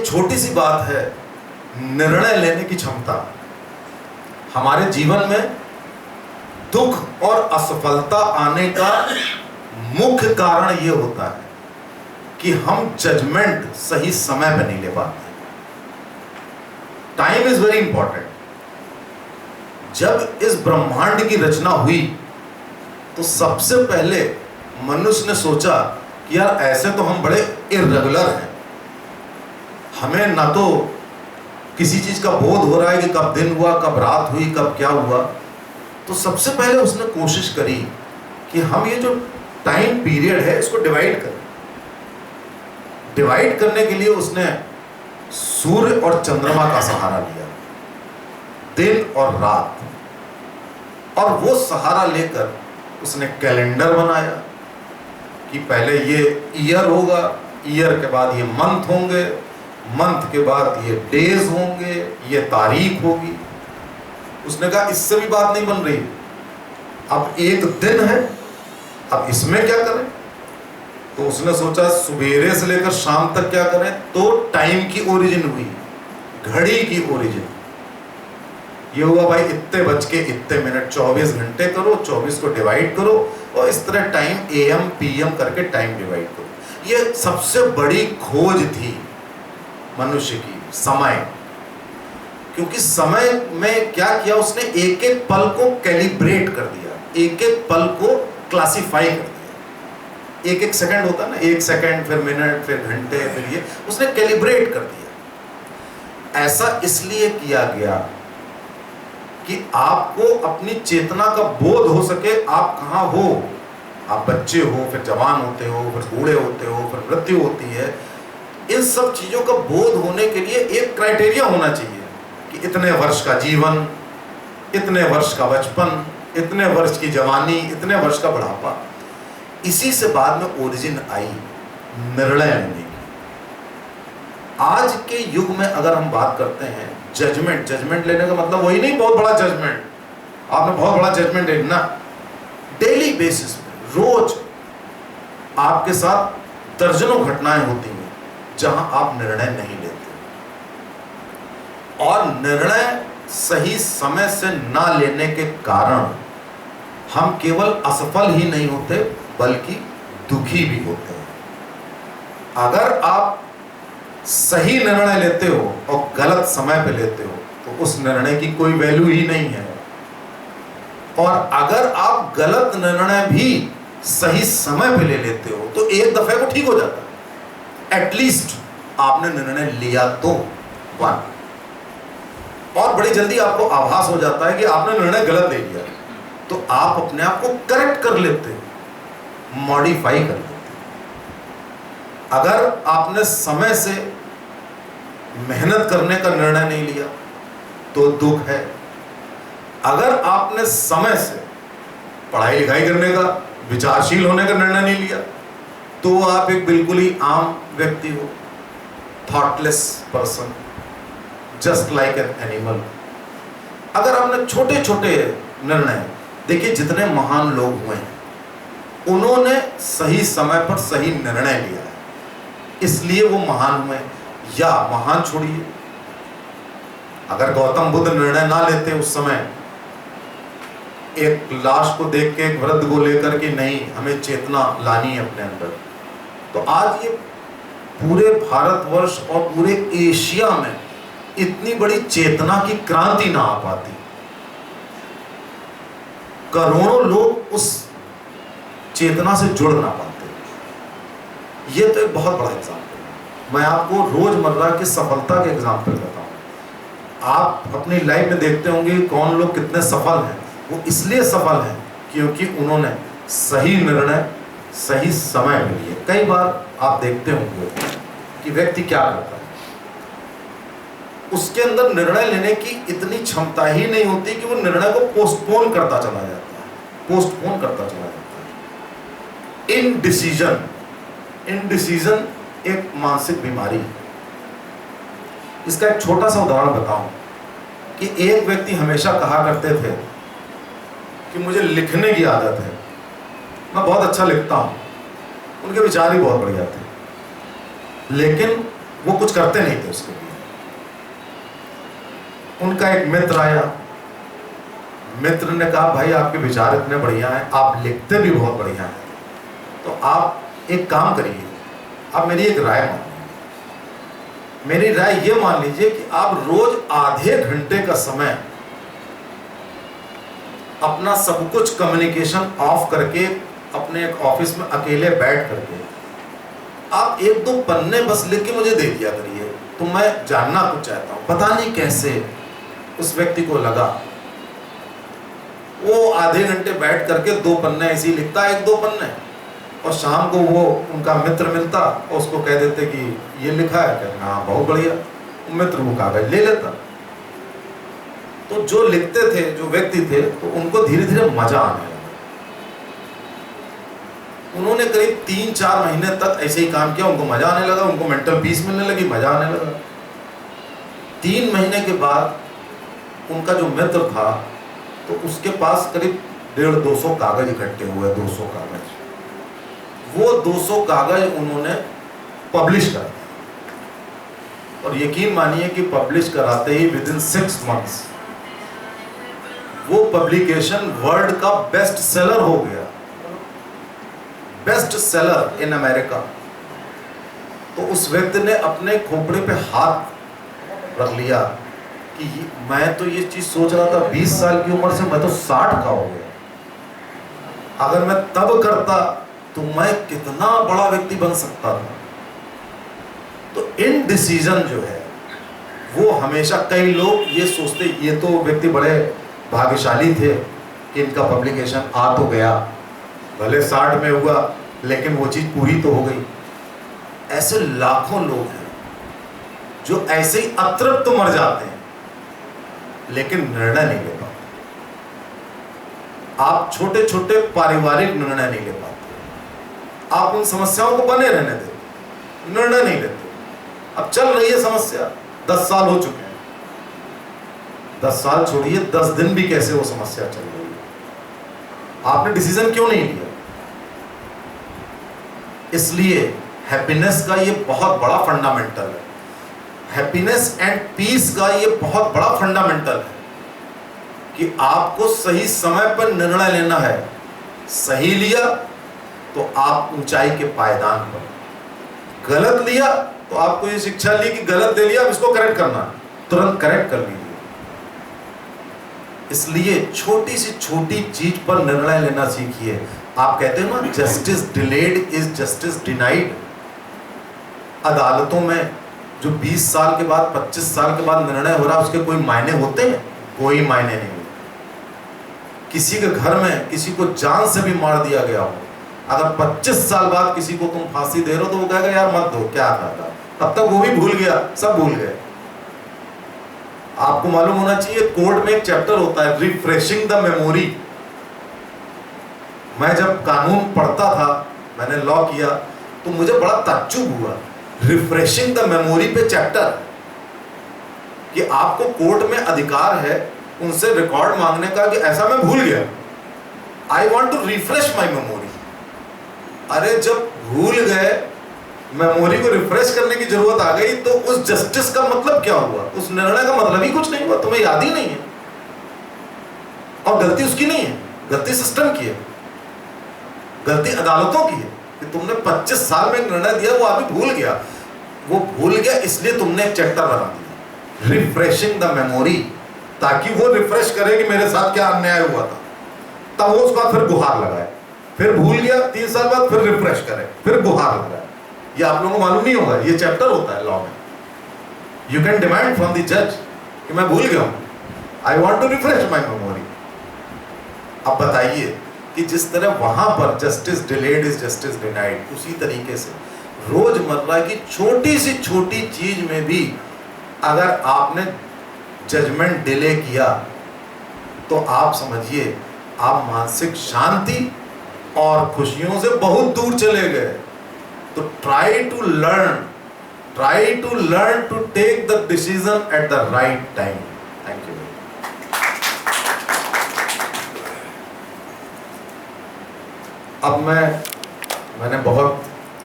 एक छोटी सी बात है, निर्णय लेने की क्षमता। हमारे जीवन में दुख और असफलता आने का मुख्य कारण यह होता है कि हम जजमेंट सही समय पर नहीं ले पाते। Time is very important. जब इस ब्रह्मांड की रचना हुई तो सबसे पहले मनुष्य ने सोचा कि यार ऐसे तो हम बड़े इर्रेगुलर हैं, हमें ना तो किसी चीज का बोध हो रहा है कि कब दिन हुआ, कब रात हुई, कब क्या हुआ। तो सबसे पहले उसने कोशिश करी कि हम ये जो टाइम पीरियड है इसको डिवाइड करें। डिवाइड करने के लिए उसने सूर्य और चंद्रमा का सहारा लिया, दिन और रात, और वो सहारा लेकर उसने कैलेंडर बनाया कि पहले ये ईयर होगा, ईयर के बाद ये मंथ होंगे, मंथ के बाद ये डेज होंगे, ये तारीख होगी। उसने कहा इससे भी बात नहीं बन रही, अब एक दिन है, अब इसमें क्या करें। तो उसने सोचा सुबेरे से लेकर शाम तक क्या करें। तो टाइम की ओरिजिन हुई, घड़ी की ओरिजिन ये हुआ भाई इतने बज के इतने मिनट, 24 घंटे करो, 24 को डिवाइड करो और इस तरह टाइम AM PM करके टाइम डिवाइड करो। ये सबसे बड़ी खोज थी मनुष्य की, समय। क्योंकि समय में क्या किया उसने, एक एक पल को कैलिब्रेट कर दिया, एक एक पल को क्लासिफाई कर दिया। एक एक सेकंड होता है ना, एक सेकंड, फिर मिनट, फिर घंटे, फिर ये उसने कैलिब्रेट कर दिया। ऐसा इसलिए किया गया कि आपको अपनी चेतना का बोध हो सके, आप कहाँ हो। आप बच्चे हो, फिर जवान होते हो, फिर बूढ़े होते हो, फिर मृत्यु होती है। इन सब चीजों का बोध होने के लिए एक क्राइटेरिया होना चाहिए कि इतने वर्ष का जीवन, इतने वर्ष का बचपन, इतने वर्ष की जवानी, इतने वर्ष का बुढ़ापा। इसी से बाद में ओरिजिन आई निर्णय लेने की। आज के युग में अगर हम बात करते हैं जजमेंट लेने का मतलब वही नहीं बहुत बड़ा जजमेंट, आपने बहुत बड़ा जजमेंट लेना। डेली बेसिस पे रोज आपके साथ दर्जनों घटनाएं होती हैं जहां आप निर्णय नहीं लेते, और निर्णय सही समय से ना लेने के कारण हम केवल असफल ही नहीं होते बल्कि दुखी भी होते हैं। अगर आप सही निर्णय लेते हो और गलत समय पे लेते हो तो उस निर्णय की कोई वैल्यू ही नहीं है, और अगर आप गलत निर्णय भी सही समय पे ले लेते हो तो एक दफे को ठीक हो जाता है। एटलीस्ट आपने निर्णय लिया तो वन, और बड़ी जल्दी आपको आभास हो जाता है कि आपने निर्णय गलत ले लिया, तो आप अपने आप को करेक्ट कर लेते हो, मॉडिफाई कर लेते हो। अगर आपने समय से मेहनत करने का निर्णय नहीं लिया तो दुख है। अगर आपने समय से पढ़ाई लिखाई करने का, विचारशील होने का निर्णय नहीं लिया तो आप एक बिल्कुल ही आम व्यक्ति हो, thoughtless person, just like an animal. अगर आपने छोटे छोटे निर्णय, देखिए जितने महान लोग हुए हैं उन्होंने सही समय पर सही निर्णय लिया है, इसलिए वो महान हुए। या महान छोड़िए, अगर गौतम बुद्ध निर्णय ना लेते उस समय, एक लाश को देख के एक वृद्ध को लेकर के नहीं हमें चेतना लानी है अपने अंदर, तो आज ये पूरे भारतवर्ष और पूरे एशिया में इतनी बड़ी चेतना की क्रांति ना आ पाती। करोड़ों लोग उस चेतना से जुड़ ना पाते। ये तो एक बहुत बड़ा एग्जाम्पल है। मैं आपको रोजमर्रा की सफलता के एग्जाम्पल बताऊं। आप अपनी लाइफ में देखते होंगे कौन लोग कितने सफल हैं। वो इसलिए सफल हैं क्योंकि उन्होंने सही निर्णय सही समय में लिए। कई बार आप देखते होंगे कि व्यक्ति क्या करता है, उसके अंदर निर्णय लेने की इतनी क्षमता ही नहीं होती कि वो निर्णय को पोस्टपोन करता चला जाता है, पोस्टपोन करता चला जाता है। इनडिसीजन एक मानसिक बीमारी है। इसका एक छोटा सा उदाहरण बताऊं कि एक व्यक्ति हमेशा कहा करते थे कि मुझे लिखने की आदत है, मैं बहुत अच्छा लिखता हूं। उनके विचार ही बहुत बढ़िया थे, लेकिन वो कुछ करते नहीं थे उसके लिए। उनका एक मित्र आया, मित्र ने कहा भाई आपके विचार इतने बढ़िया हैं, आप लिखते भी बहुत बढ़िया हैं, तो आप एक काम करिए, आप मेरी एक राय मान लीजिए। मेरी राय ये मान लीजिए कि आप रोज आधे घंटे का समय अपना सब कुछ कम्युनिकेशन ऑफ करके अपने एक ऑफिस में अकेले बैठ करके आप 1-2 पन्ने बस लिख के मुझे दे दिया करिए, तो मैं जानना कुछ चाहता हूं। पता नहीं कैसे उस व्यक्ति को लगा, वो आधे घंटे बैठ करके 2 पन्ने ऐसे ही लिखता, 1-2 पन्ने, और शाम को वो उनका मित्र मिलता और उसको कह देते कि ये लिखा है, कहना हाँ बहुत बढ़िया, मित्र वो कागज ले लेता। तो जो लिखते थे, जो व्यक्ति थे, तो उनको धीरे धीरे मजा आने लगा। उन्होंने करीब 3-4 महीने तक ऐसे ही काम किया, उनको मजा आने लगा, उनको मेंटल पीस मिलने लगी, मजा आने लगा। 3 महीने के बाद उनका जो मित्र था, तो उसके पास करीब 150-200 कागज इकट्ठे हुए, 200 कागज। वो 200 कागज उन्होंने पब्लिश कर दिए, और यकीन मानिए कि पब्लिश कराते ही विदिन 6 मंथ्स वो पब्लिकेशन वर्ल्ड का बेस्ट सेलर हो गया, बेस्ट सेलर इन अमेरिका। तो उस व्यक्ति ने अपने खोपड़े पे हाथ रख लिया कि मैं तो ये चीज सोच रहा था 20 साल की उम्र से, मैं तो 60 का हो गया। अगर मैं तब करता तो मैं कितना बड़ा व्यक्ति बन सकता था। तो इनडिसीजन जो है वो हमेशा, कई लोग ये सोचते ये तो व्यक्ति बड़े भाग्यशाली थे कि इनका पब्लिकेशन आ तो गया, भले 60 में हुआ लेकिन वो चीज पूरी तो हो गई। ऐसे लाखों लोग हैं जो ऐसे ही अतृप्त मर जाते हैं लेकिन निर्णय नहीं ले पाते। आप छोटे छोटे पारिवारिक निर्णय नहीं ले पाते, आप उन समस्याओं को बने रहने देते, निर्णय नहीं लेते। अब चल रही है समस्या, 10 साल हो चुके हैं, 10 साल छोड़िए, 10 दिन भी कैसे वो समस्या चल रही है, आपने डिसीजन क्यों नहीं लिया? इसलिए हैप्पीनेस का ये बहुत बड़ा फंडामेंटल है, हैप्पीनेस एंड पीस का ये बहुत बड़ा फंडामेंटल है कि आपको सही समय पर निर्णय लेना है। सही लिया तो आप ऊंचाई के पायदान पर, गलत लिया तो आपको ये शिक्षा ली कि गलत ले लिया, अब इसको करेक्ट करना, तुरंत करेक्ट कर लीजिए। इसलिए छोटी सी छोटी चीज पर निर्णय लेना सीखिए। आप कहते हो ना, justice delayed is justice denied. अदालतों में जो 20 साल के बाद, 25 साल के बाद निर्णय हो रहा है, उसके कोई मायने होते हैं? कोई मायने नहीं। किसी के घर में किसी को जान से भी मार दिया गया हो, अगर 25 साल बाद किसी को तुम फांसी दे रहे हो तो वो कहेगा यार मत दो, क्या था, तब तक वो भी भूल गया, सब भूल गए। आपको मालूम होना चाहिए, कोर्ट में एक चैप्टर होता है रिफ्रेशिंग द मेमोरी। मैं जब कानून पढ़ता था, मैंने लॉ किया, तो मुझे बड़ा ताज्जुब हुआ, रिफ्रेशिंग द मेमोरी पे चैप्टर, कि आपको कोर्ट में अधिकार है उनसे रिकॉर्ड मांगने का कि ऐसा मैं भूल गया, I want to refresh my memory. अरे जब भूल गए, मेमोरी को रिफ्रेश करने की जरूरत आ गई, तो उस जस्टिस का मतलब क्या हुआ? उस निर्णय का मतलब ही कुछ नहीं हुआ, तुम्हें याद ही नहीं है। और गलती उसकी नहीं है, गलती सिस्टम की है, गलती अदालतों की है कि तुमने 25 साल में एक निर्णय दिया, वो आदमी भूल गया। वो भूल गया इसलिए तुमने एक चैप्टर बना दिया, रिफ्रेशिंग द मेमोरी, ताकि वो रिफ्रेश करे कि मेरे साथ क्या अन्याय हुआ था। तब वो उसके बाद फिर गुहार लगाए, फिर भूल गया, 3 साल बाद फिर रिफ्रेश करे, फिर गुहार लगाए। ये आप लोगों को मालूम नहीं होगा, ये चैप्टर होता है लॉ में। You can demand from the जज कि मैं भूल गया हूं, I want to refresh my memory. अब बताइए कि जिस तरह वहां पर justice delayed is justice denied, उसी तरीके से रोजमर्रा की छोटी सी छोटी चीज में भी अगर आपने जजमेंट डिले किया तो आप समझिए आप मानसिक शांति और खुशियों से बहुत दूर चले गए। तो try to learn to take the decision at the right time. Thank you. अब मैंने बहुत